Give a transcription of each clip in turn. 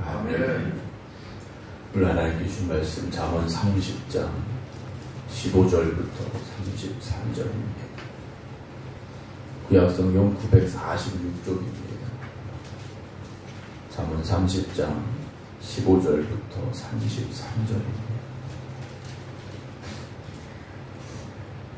오늘 하나님 주신 말씀 잠언 30장 15절부터 33절입니다. 구약성경 946쪽입니다. 잠언 30장 15절부터 33절입니다.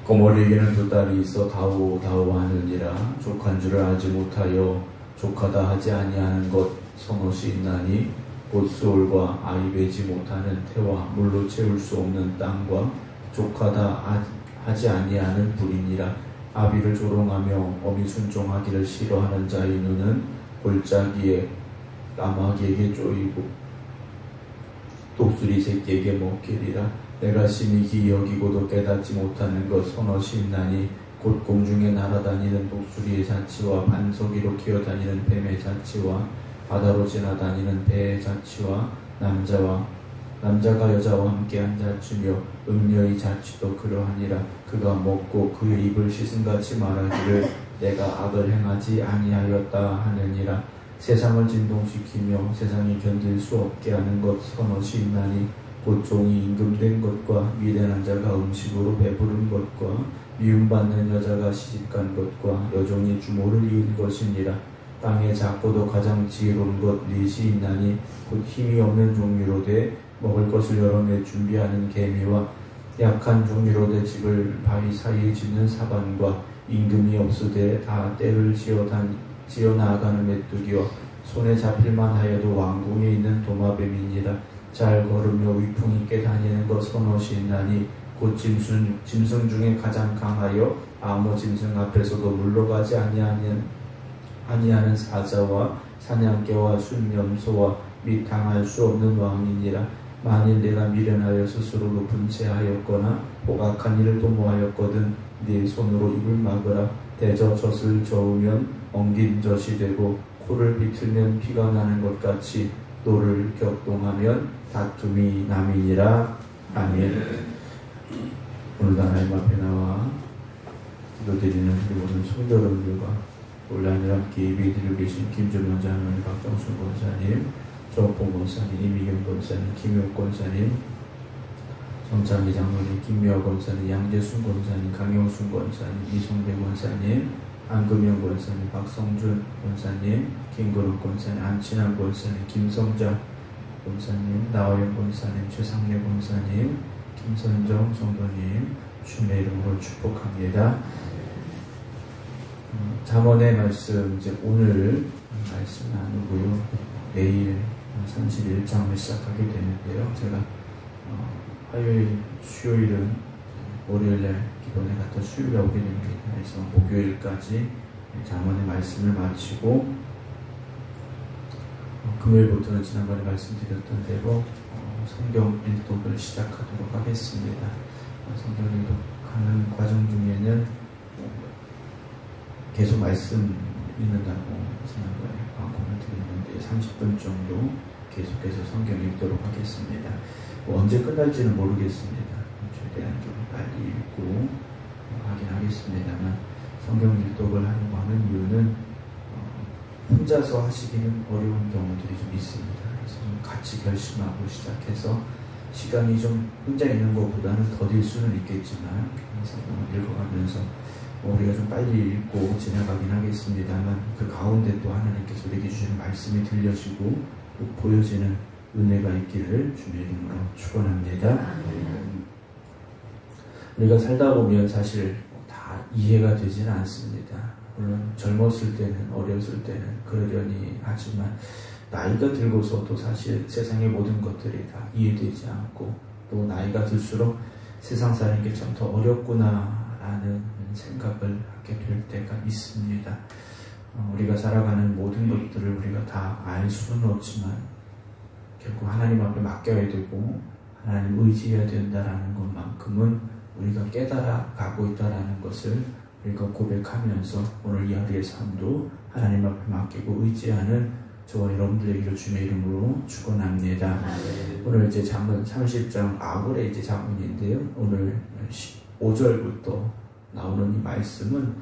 고모리에게는 두 딸이 있어 다오다오 하느니라. 족한 줄을 알지 못하여 족하다 하지 아니하는 것 선옷이 있나니 곧 수올과 아이 베지 못하는 태와 물로 채울 수 없는 땅과 족하다 하지 아니하는 불이니라. 아비를 조롱하며 어미 순종하기를 싫어하는 자의 눈은 골짜기에 까마귀에게 쪼이고 독수리 새끼에게 먹히리라. 내가 심히 기이 여기고도 깨닫지 못하는 것 선옷이 있나니 곧 공중에 날아다니는 독수리의 자치와 반석 위로 기어다니는 뱀의 자치와 바다로 지나다니는 배의 자치와 남자가 여자와 함께한 자치며 음녀의 자치도 그러하니라. 그가 먹고 그의 입을 씻음같이 말하기를 내가 악을 행하지 아니하였다 하느니라. 세상을 진동시키며 세상이 견딜 수 없게 하는 것 선옷이 있나니 곧 종이 임금된 것과 미련한 자가 음식으로 배부른 것과 미움받는 여자가 시집간 것과 여종이 주모를 이은 것이니라. 땅에 작고도 가장 지혜로운 것 넷이 있나니 곧 힘이 없는 종류로 돼 먹을 것을 여러 매 준비하는 개미와 약한 종류로 돼 집을 바위 사이에 짓는 사반과 임금이 없으되 다 때를 지어 나아가는 메뚜기와 손에 잡힐만 하여도 왕궁에 있는 도마뱀이니라. 잘 걸으며 위풍 있게 다니는 것 선옷이 있나니 곧 짐승 중에 가장 강하여 아무 짐승 앞에서도 물러가지 아니하는 사자와 사냥개와 순염소와 및 당할 수 없는 왕이니라. 만일 내가 미련하여 스스로 높은 채 하였거나 호각한 일을 도모하였거든 네 손으로 입을 막으라. 대저 젖을 저으면 엉긴 젖이 되고 코를 비틀면 피가 나는 것 같이 노를 격동하면 다툼이 남이니라. 아멘. 오늘도 하나님 앞에 나와 기도드리는 우리 모든 성도 여러분들과 온라인으로 함께 예배드리고 계신 김준원 장로님, 박정수 권사님, 조옥봉 권사님, 이미경 권사님, 김용 권사님, 정창희 장로님, 김미화 권사님, 양재순 권사님, 강영순 권사님, 이성배 권사님, 안금영 권사님, 박성준 권사님, 김그룹 권사님, 안친환 권사님, 김성장 권사님, 나호영 권사님, 최상래 권사님, 김선정 성도님 주님의 이름으로 축복합니다. 잠언의 말씀 이제 오늘 말씀 나누고요. 내일 31장을 시작하게 되는데요. 제가 화요일, 수요일은 월요일날 기도원에 갔다 수요일에 오게 됩니다. 그래서 목요일까지 잠언의 말씀을 마치고 금요일부터는 지난번에 말씀드렸던 대로 성경 일독을 시작하도록 하겠습니다. 성경 일독하는 과정 중에는 계속 말씀 읽는다고 지난번에 광고를 드렸는데 30분 정도 계속해서 성경 읽도록 하겠습니다. 언제 끝날지는 모르겠습니다. 최대한 좀 빨리 읽고 하긴 하겠습니다만 성경 일독을 하려고 하는 이유는 혼자서 하시기는 어려운 경우들이 좀 있습니다. 그래서 좀 같이 결심하고 시작해서 시간이 좀 혼자 있는 것보다는 더딜 수는 있겠지만 성경을 읽어가면서 우리가 좀 빨리 읽고 지나가긴 하겠습니다만 그 가운데 또 하나님께서 우리에게 주시는 말씀이 들려지고 또 보여지는 은혜가 있기를 주님의 이름으로 축원합니다. 우리가 살다 보면 사실 다 이해가 되지는 않습니다. 물론 젊었을 때는, 어렸을 때는 그러려니 하지만 나이가 들고서도 사실 세상의 모든 것들이 다 이해되지 않고 또 나이가 들수록 세상 사는 게 참 더 어렵구나라는 생각을 하게 될 때가 있습니다. 우리가 살아가는 모든 것들을 우리가 다 알 수는 없지만 결국 하나님 앞에 맡겨야 되고 하나님 의지해야 된다라는 것만큼은 우리가 깨달아 가고 있다라는 것을 우리가 고백하면서 오늘 이 하루의 삶도 하나님 앞에 맡기고 의지하는 저와 여러분들에게 주님의 이름으로 축원합니다. 오늘 이제 잠언 30장 아굴의 이제 잠언인데요. 오늘 15절부터 나오는 이 말씀은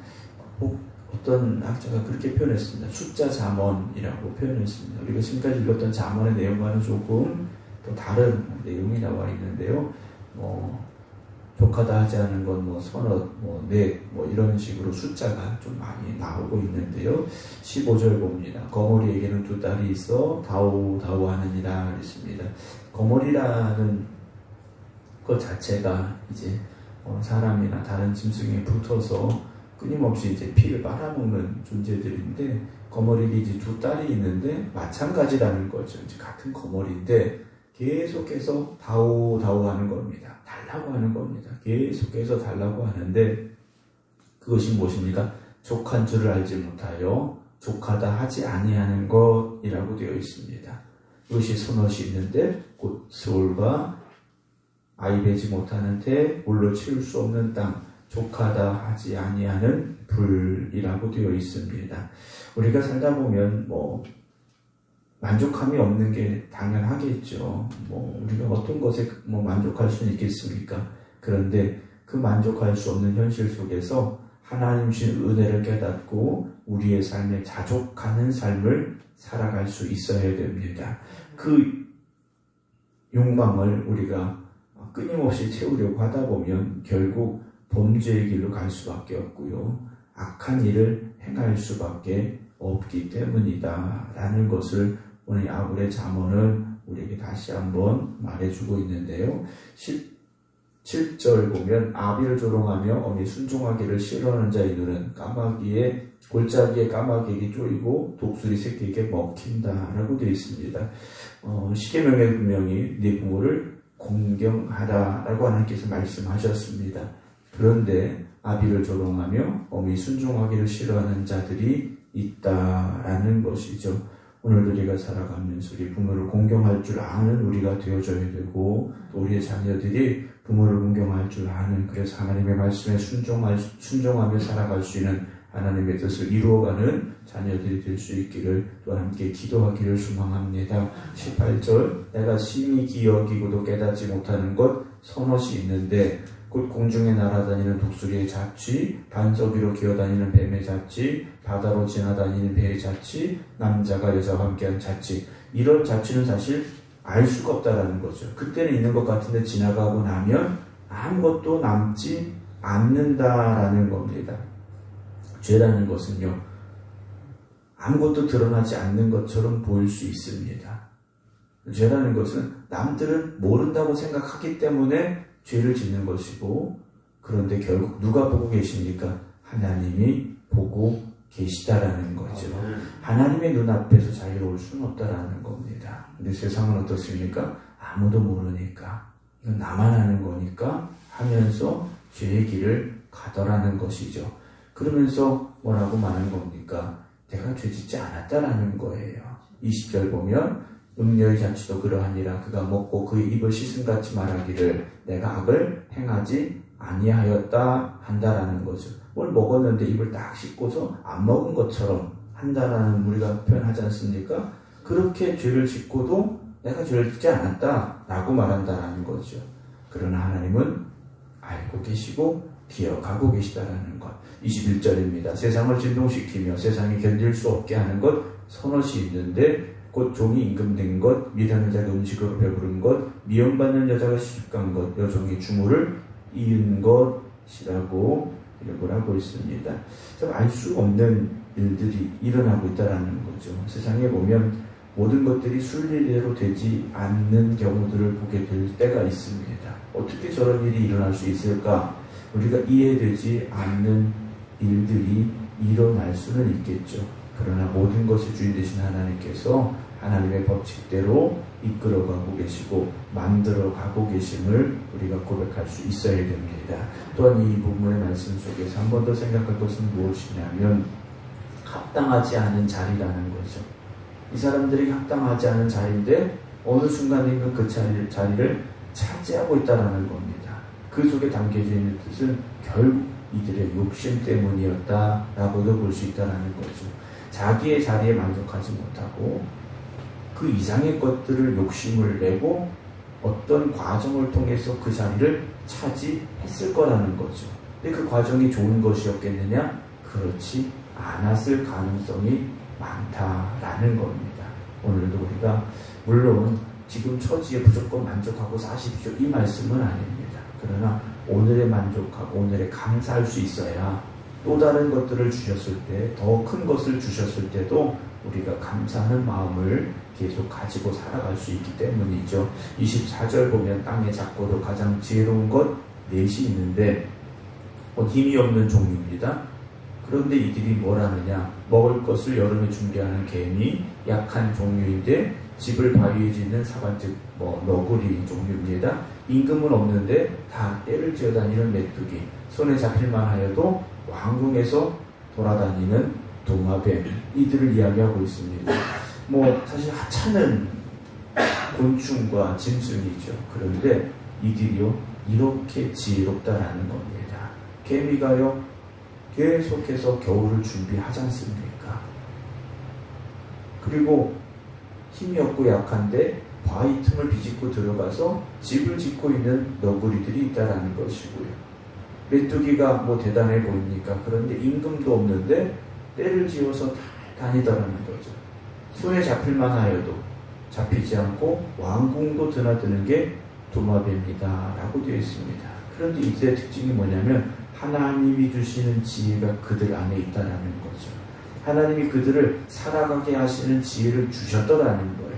어떤 학자가 그렇게 표현했습니다. 숫자 잠언이라고 표현했습니다. 우리가 지금까지 읽었던 잠언의 내용과는 조금 또 다른 내용이 나와 있는데요. 족하다 하지 않은 건 서너, 넷, 이런 식으로 숫자가 좀 많이 나오고 있는데요. 15절 봅니다. 거머리에게는 두 딸이 있어 다오 하느니라 그랬습니다. 거머리라는 것 자체가 이제 사람이나 다른 짐승에 붙어서 끊임없이 이제 피를 빨아먹는 존재들인데, 거머리에 이제 두 딸이 있는데 마찬가지라는 거죠. 이제 같은 거머리인데 계속해서 다오 하는 겁니다. 달라고 하는 겁니다. 계속해서 달라고 하는데, 그것이 무엇입니까? 족한 줄을 알지 못하여 족하다 하지 아니하는 것이라고 되어 있습니다. 그것이 선옷이 있는데 곧 스올과 아이 베지 못하는 태, 물로 채울 수 없는 땅, 족하다 하지 아니하는 불이라고 되어 있습니다. 우리가 살다 보면 만족함이 없는 게 당연하겠죠. 우리가 어떤 것에 만족할 수는 있겠습니까? 그런데 그 만족할 수 없는 현실 속에서 하나님 주신 은혜를 깨닫고 우리의 삶에 자족하는 삶을 살아갈 수 있어야 됩니다. 그 욕망을 우리가 끊임없이 채우려고 하다 보면 결국 범죄의 길로 갈 수밖에 없고요. 악한 일을 행할 수밖에 없기 때문이다 라는 것을 오늘 아굴의 잠언은 우리에게 다시 한번 말해주고 있는데요. 17절 보면 아비를 조롱하며 어미 순종하기를 싫어하는 자의 눈은 골짜기에 까마귀에게 쪼이고 독수리 새끼에게 먹힌다 라고 되어 있습니다. 십계명에 분명히 네 부모를 공경하라 라고 하나님께서 말씀하셨습니다. 그런데 아비를 조롱하며 어미 순종하기를 싫어하는 자들이 있다라는 것이죠. 오늘도 우리가 살아가면서 우리 부모를 공경할 줄 아는 우리가 되어줘야 되고, 또 우리의 자녀들이 부모를 공경할 줄 아는, 그래서 하나님의 말씀에 순종하며 살아갈 수 있는 하나님의 뜻을 이루어가는 자녀들이 될 수 있기를 또 함께 기도하기를 소망합니다. 18절 내가 심히 기여기고도 깨닫지 못하는 것 선옷이 있는데 곧 공중에 날아다니는 독수리의 자취, 반석 위로 기어다니는 뱀의 자취, 바다로 지나다니는 배의 자취, 남자가 여자와 함께한 자취. 이런 자취는 사실 알 수가 없다라는 거죠. 그때는 있는 것 같은데 지나가고 나면 아무것도 남지 않는다라는 겁니다. 죄라는 것은요, 아무것도 드러나지 않는 것처럼 보일 수 있습니다. 죄라는 것은 남들은 모른다고 생각하기 때문에 죄를 짓는 것이고, 그런데 결국 누가 보고 계십니까? 하나님이 보고 계시다라는 거죠. 하나님의 눈앞에서 자유로울 수는 없다라는 겁니다. 근데 세상은 어떻습니까? 아무도 모르니까, 이건 나만 아는 거니까 하면서 죄의 길을 가더라는 것이죠. 그러면서 뭐라고 말하는 겁니까? 내가 죄짓지 않았다라는 거예요. 20절 보면 음녀의 자취도 그러하니라. 그가 먹고 그의 입을 씻음같이 말하기를 내가 악을 행하지 아니하였다 한다라는 거죠. 뭘 먹었는데 입을 딱 씻고서 안 먹은 것처럼 한다라는 우리가 표현하지 않습니까? 그렇게 죄를 짓고도 내가 죄를 짓지 않았다 라고 말한다라는 거죠. 그러나 하나님은 알고 계시고 기억하고 계시다라는 것. 21절입니다. 세상을 진동시키며 세상이 견딜 수 없게 하는 것 선옷이 있는데 곧 종이 임금된 것, 미련한 자가 음식으로 배부른 것, 미움받는 여자가 시집간 것, 여종이 주물을 이은 것이라고 기록을 하고 있습니다. 참 알 수 없는 일들이 일어나고 있다는 거죠. 세상에 보면 모든 것들이 순리대로 되지 않는 경우들을 보게 될 때가 있습니다. 어떻게 저런 일이 일어날 수 있을까? 우리가 이해되지 않는 일들이 일어날 수는 있겠죠. 그러나 모든 것의 주인 되신 하나님께서 하나님의 법칙대로 이끌어가고 계시고 만들어가고 계심을 우리가 고백할 수 있어야 됩니다. 또한 이 부분의 말씀 속에서 한 번 더 생각할 것은 무엇이냐면 합당하지 않은 자리라는 거죠. 이 사람들이 합당하지 않은 자리인데 어느 순간인가 그 자리를 차지하고 있다는 겁니다. 그 속에 담겨져 있는 뜻은 결국 이들의 욕심 때문이었다라고도 볼 수 있다는 거죠. 자기의 자리에 만족하지 못하고 그 이상의 것들을 욕심을 내고 어떤 과정을 통해서 그 자리를 차지했을 거라는 거죠. 근데 그 과정이 좋은 것이었겠느냐? 그렇지 않았을 가능성이 많다라는 겁니다. 오늘도 우리가 물론 지금 처지에 무조건 만족하고 사십시오 이 말씀은 아닙니다. 그러나 오늘에 만족하고 오늘에 감사할 수 있어야 또 다른 것들을 주셨을 때, 더 큰 것을 주셨을 때도 우리가 감사하는 마음을 계속 가지고 살아갈 수 있기 때문이죠. 24절 보면 땅의 작고도 가장 지혜로운 것 넷이 있는데 힘이 없는 종류입니다. 그런데 이들이 뭘 하느냐? 먹을 것을 여름에 준비하는 개미, 약한 종류인데 집을 바위에 짓는 사관즉 너구리 종류입니다. 임금은 없는데 다 떼를 지어다니는 메뚜기, 손에 잡힐만 하여도 왕궁에서 돌아다니는 도마뱀, 이들을 이야기하고 있습니다. 사실 하찮은 곤충과 짐승이죠. 그런데 이들이요 이렇게 지혜롭다라는 겁니다. 개미가요 계속해서 겨울을 준비하지 않습니까? 그리고 힘이 없고 약한데 바위 틈을 비집고 들어가서 집을 짓고 있는 너구리들이 있다라는 것이고요. 메뚜기가 대단해 보입니까? 그런데 임금도 없는데 떼를 지어서 다니더라는 거죠. 손에 잡힐만 하여도 잡히지 않고 왕궁도 드나드는 게 도마뱀이다 라고 되어 있습니다. 그런데 이들의 특징이 뭐냐면 하나님이 주시는 지혜가 그들 안에 있다는 거죠. 하나님이 그들을 살아가게 하시는 지혜를 주셨더라는 거예요.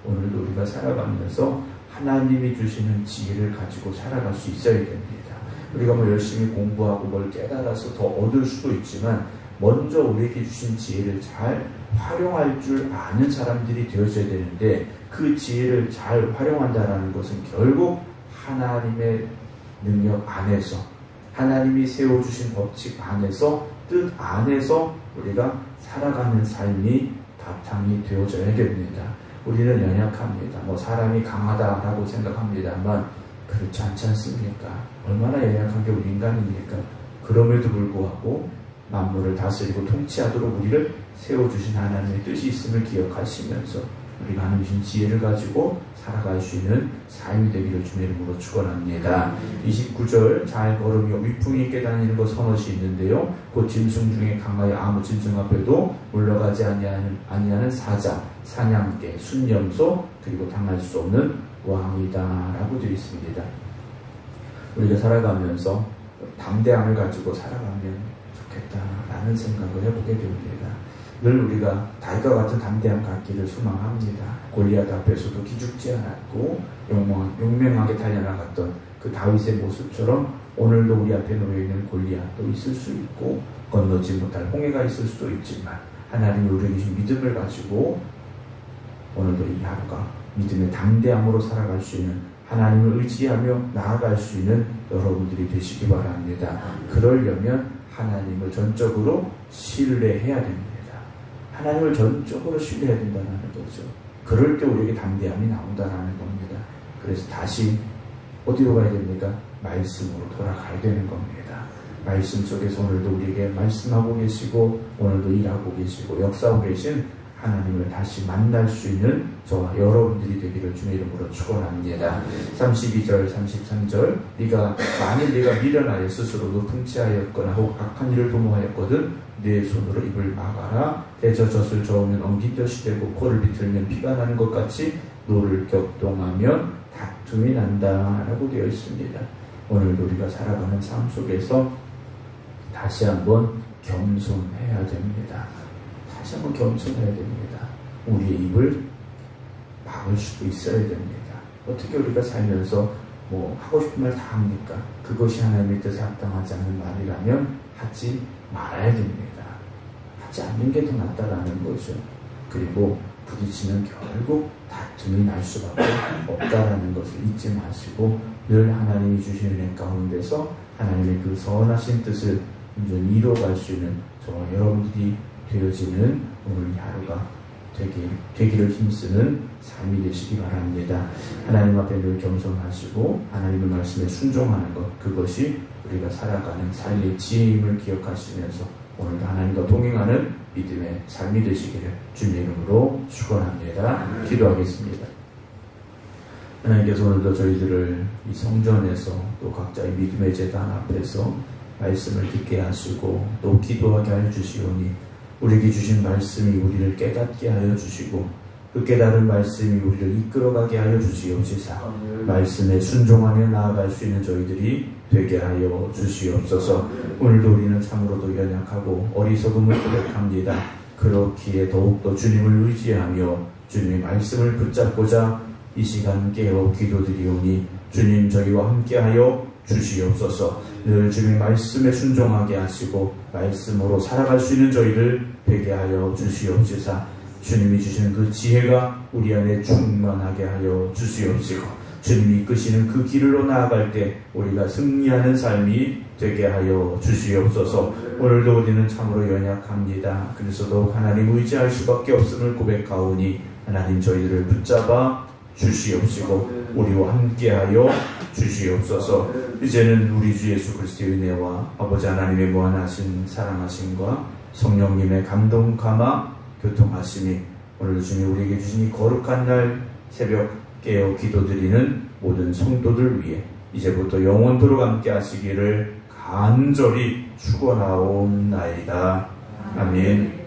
오늘도 우리가 살아가면서 하나님이 주시는 지혜를 가지고 살아갈 수 있어야 됩니다. 우리가 열심히 공부하고 뭘 깨달아서 더 얻을 수도 있지만 먼저 우리에게 주신 지혜를 잘 활용할 줄 아는 사람들이 되어져야 되는데 그 지혜를 잘 활용한다는 것은 결국 하나님의 능력 안에서 하나님이 세워주신 법칙 안에서 뜻 안에서 우리가 살아가는 삶이 바탕이 되어져야 됩니다. 우리는 연약합니다. 사람이 강하다라고 생각합니다만 그렇지 않지 않습니까? 얼마나 연약한 게 우리 인간입니까? 그럼에도 불구하고 만물을 다스리고 통치하도록 우리를 세워주신 하나님의 뜻이 있음을 기억하시면서 우리가 하나님 주신 지혜를 가지고 살아갈 수 있는 삶이 되기를 주의 이름으로 축원합니다. 29절 잘 걸으며 위풍이 있게 다니는 것 선엇이 있는데요. 곧 짐승 중에 강하여 아무 짐승 앞에도 물러가지 아니하는 사자, 사냥개, 순념소 그리고 당할 수 없는 왕이다 라고 되어 있습니다. 우리가 살아가면서 담대함을 가지고 살아가면 좋겠다라는 생각을 해보게 됩니다. 늘 우리가 다윗과 같은 담대함 갖기를 소망합니다. 골리앗 앞에서도 기죽지 않았고 용맹하게 달려나갔던 그 다윗의 모습처럼 오늘도 우리 앞에 놓여있는 골리앗도 있을 수 있고 건너지 못할 홍해가 있을 수도 있지만 하나님이 우리에게 주신 믿음을 가지고 오늘도 이 하루가 믿음의 담대함으로 살아갈 수 있는 하나님을 의지하며 나아갈 수 있는 여러분들이 되시기 바랍니다. 그러려면 하나님을 전적으로 신뢰해야 됩니다. 하나님을 전적으로 신뢰해야 된다는 거죠. 그럴 때 우리에게 담대함이 나온다는 겁니다. 그래서 다시 어디로 가야 됩니까? 말씀으로 돌아가야 되는 겁니다. 말씀 속에서 오늘도 우리에게 말씀하고 계시고 오늘도 일하고 계시고 역사하고 계신 하나님을 다시 만날 수 있는 저와 여러분들이 되기를 주의 이름으로 축원합니다. 32절 33절 만일 네가 미련하여 스스로 높은 채하였거나 혹 악한 일을 도모하였거든 네 손으로 입을 막아라. 대저 젖을 저으면 엉긴 젖이 되고 코를 비틀면 피가 나는 것 같이 노를 격동하면 다툼이 난다 라고 되어 있습니다. 오늘도 우리가 살아가는 삶 속에서 다시 한번 겸손해야 됩니다. 다시 한번 겸손해야 됩니다. 우리의 입을 막을 수도 있어야 됩니다. 어떻게 우리가 살면서 하고 싶은 말 다 합니까? 그것이 하나님의 뜻에 합당하지 않은 말이라면 하지 말아야 됩니다. 하지 않는 게 더 낫다라는 거죠. 그리고 부딪히면 결국 다툼이 날 수밖에 없다라는 것을 잊지 마시고 늘 하나님이 주시는 은혜 가운데서 하나님의 그 선하신 뜻을 온전히 이루어갈 수 있는 저와 여러분들이 되어지는 오늘 이 하루가 되기를 힘쓰는 삶이 되시기 바랍니다. 하나님 앞에 늘 겸손하시고 하나님의 말씀에 순종하는 것, 그것이 우리가 살아가는 삶의 지혜임을 기억하시면서 오늘도 하나님과 동행하는 믿음의 삶이 되시기를 주님의 이름으로 축원합니다. 기도하겠습니다. 하나님께서 오늘도 저희들을 이 성전에서 또 각자의 믿음의 제단 앞에서 말씀을 듣게 하시고 또 기도하게 하여 주시오니 우리에게 주신 말씀이 우리를 깨닫게 하여 주시고 그 깨달은 말씀이 우리를 이끌어가게 하여 주시옵시사. 말씀에 순종하며 나아갈 수 있는 저희들이 되게 하여 주시옵소서. 오늘도 우리는 참으로도 연약하고 어리석음을 고백합니다. 그렇기에 더욱더 주님을 의지하며 주님의 말씀을 붙잡고자 이 시간 깨어 기도드리오니 주님 저희와 함께하여 주시옵소서. 늘 주님의 말씀에 순종하게 하시고 말씀으로 살아갈 수 있는 저희를 되게 하여 주시옵시사. 주님이 주시는 그 지혜가 우리 안에 충만하게 하여 주시옵시고 주님이 이끄시는 그 길로 나아갈 때 우리가 승리하는 삶이 되게 하여 주시옵소서. 오늘도 우리는 참으로 연약합니다. 그래서 더욱 하나님 의지할 수밖에 없음을 고백하오니 하나님 저희들을 붙잡아 주시옵시고 우리와 함께하여 주시옵소서. 이제는 우리 주 예수 그리스도의 은혜와 아버지 하나님의 무한하신 사랑하심과 성령님의 감동 감화 교통하심이 오늘도 주님 우리에게 주신 이 거룩한 날 새벽 깨어 기도드리는 모든 성도들 위해 이제부터 영원토록 함께 하시기를 간절히 축원하옵나이다. 아멘.